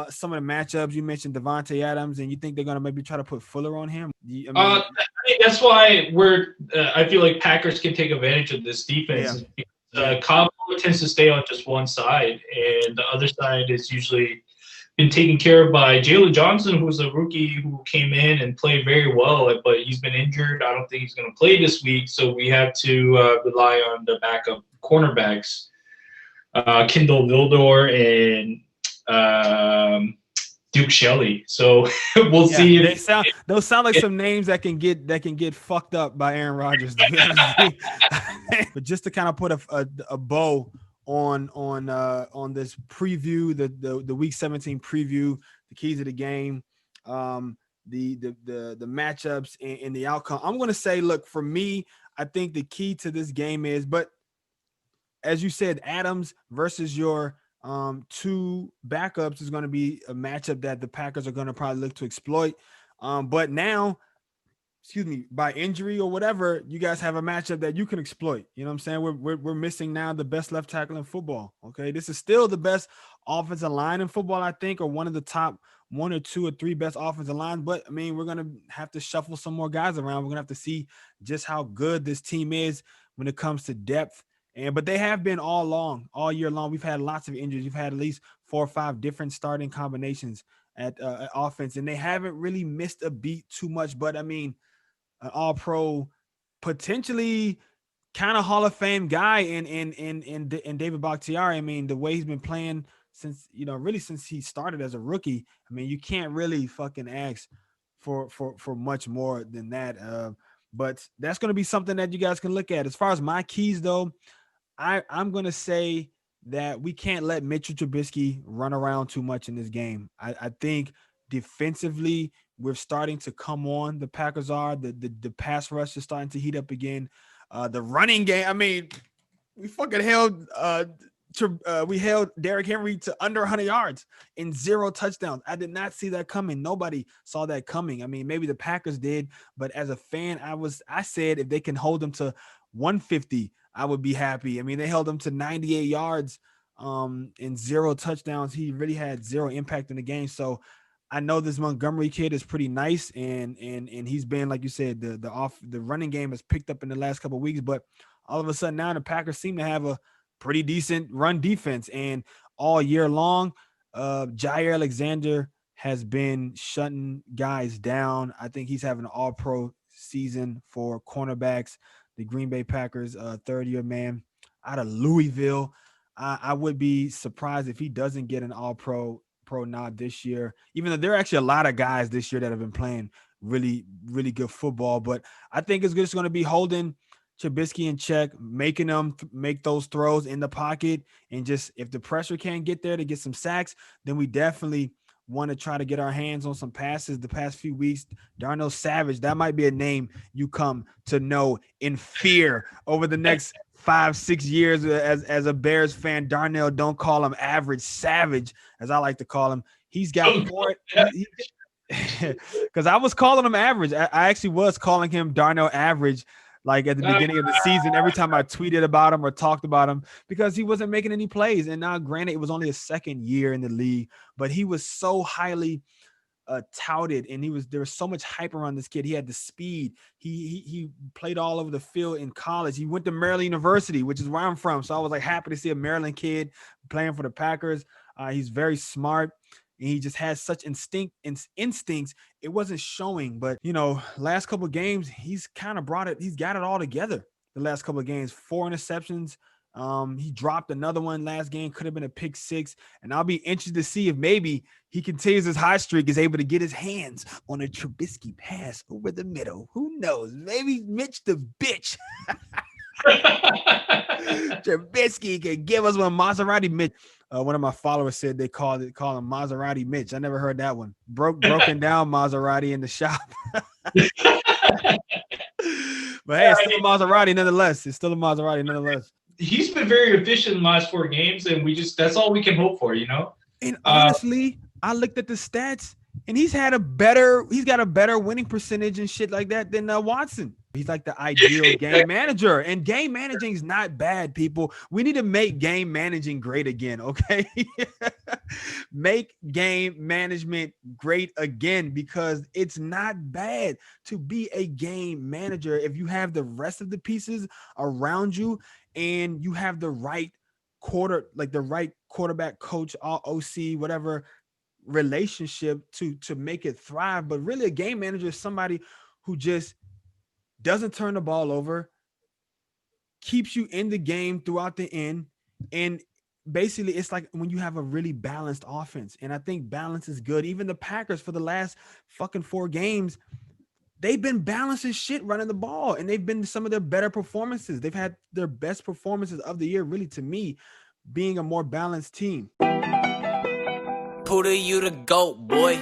some of the matchups. You mentioned Devontae Adams, and you think they're gonna maybe try to put Fuller on him? I I mean, think that's why I feel like Packers can take advantage of this yeah, defense. yeah. Cobb tends to stay on just one side, and the other side is usually been taken care of by Jalen Johnson, who's a rookie who came in and played very well, but he's been injured. I don't think he's going to play this week, so we have to rely on the backup cornerbacks, Kendall Vildor and Duke Shelley. So we'll Yeah, see if those sound like some names that can get fucked up by Aaron Rodgers. To be honest with you. But just to kind of put a bow on this preview, the Week 17 preview, the keys of the game, the matchups and the outcome. I'm going to say, look, for me, I think the key to this game is, but as you said, Adams versus your two backups is going to be a matchup that the Packers are going to probably look to exploit. But now, excuse me, by injury or whatever, you guys have a matchup that you can exploit. You know what I'm saying? We're missing now the best left tackle in football. Okay, this is still the best offensive line in football, I think, or one of the top one or two or three best offensive lines. But I mean, we're gonna have to shuffle some more guys around. We're gonna have to see just how good this team is when it comes to depth. And but they have been all year long. We've had lots of injuries. We've had at least 4 or 5 different starting combinations at offense, and they haven't really missed a beat too much. But I mean, an all pro, potentially kind of Hall of Fame guy in David Bakhtiari. I mean, the way he's been playing since, really since he started as a rookie. I mean, you can't really fucking ask for much more than that. But that's going to be something that you guys can look at. As far as my keys, though, I'm going to say that we can't let Mitchell Trubisky run around too much in this game. I think defensively, we're starting to come on. The Packers are. The pass rush is starting to heat up again. The running game, I mean, we fucking held we held Derrick Henry to under 100 yards in 0 touchdowns. I did not see that coming. Nobody saw that coming. I mean, maybe the Packers did, but as a fan, I said if they can hold them to 150, I would be happy. I mean, they held him to 98 yards in 0 touchdowns. He really had 0 impact in the game. So I know this Montgomery kid is pretty nice, and he's been, like you said, the running game has picked up in the last couple of weeks, but all of a sudden now the Packers seem to have a pretty decent run defense, and all year long, Jair Alexander has been shutting guys down. I think he's having an all-pro season for cornerbacks. The Green Bay Packers, third-year man out of Louisville. I would be surprised if he doesn't get an all-pro nod this year, even though there are actually a lot of guys this year that have been playing really, really good football. But I think it's just going to be holding Trubisky in check, making them make those throws in the pocket, and just if the pressure can't get there to get some sacks, then we definitely want to try to get our hands on some passes. The past few weeks, Darnell Savage, that might be a name you come to know in fear over the next 5-6 years as a Bears fan. Darnell, don't call him average, Savage, as I like to call him. He's got 4 because I was calling him average. I actually was calling him Darnell average, like at the beginning of the season, every time I tweeted about him or talked about him, because he wasn't making any plays. And now, granted, it was only his second year in the league, but he was so highly touted, and there was so much hype around this kid. He had the speed. He played all over the field in college. He went to Maryland University, which is where I'm from. So I was like happy to see a Maryland kid playing for the Packers. He's very smart. And he just has such instincts. It wasn't showing, but last couple of games, he's kind of brought it. He's got it all together. The last couple of games, 4 interceptions. He dropped another one last game. Could have been a pick 6. And I'll be interested to see if maybe he continues his hot streak, is able to get his hands on a Trubisky pass over the middle. Who knows? Maybe Mitch the bitch. Trubisky can give us one. Maserati Mitch. One of my followers said they call him Maserati Mitch. I never heard that one. Broken down Maserati in the shop. But hey, it's still a Maserati nonetheless. He's been very efficient in the last 4 games, and that's all we can hope for, And honestly, I looked at the stats, and he's got a better winning percentage and shit like that than Watson. He's like the ideal game manager, and game managing is not bad, people. We need to make game managing great again, okay? Make game management great again, because it's not bad to be a game manager if you have the rest of the pieces around you and you have the right the right quarterback coach, OC, whatever relationship to make it thrive. But really, a game manager is somebody who just doesn't turn the ball over, keeps you in the game throughout the end, and basically it's like when you have a really balanced offense. And I think balance is good. Even the Packers for the last fucking 4 games, they've been balancing shit running the ball, and they've been some of their better performances. They've had their best performances of the year, really, to me, being a more balanced team. Puda, you the GOAT, boy.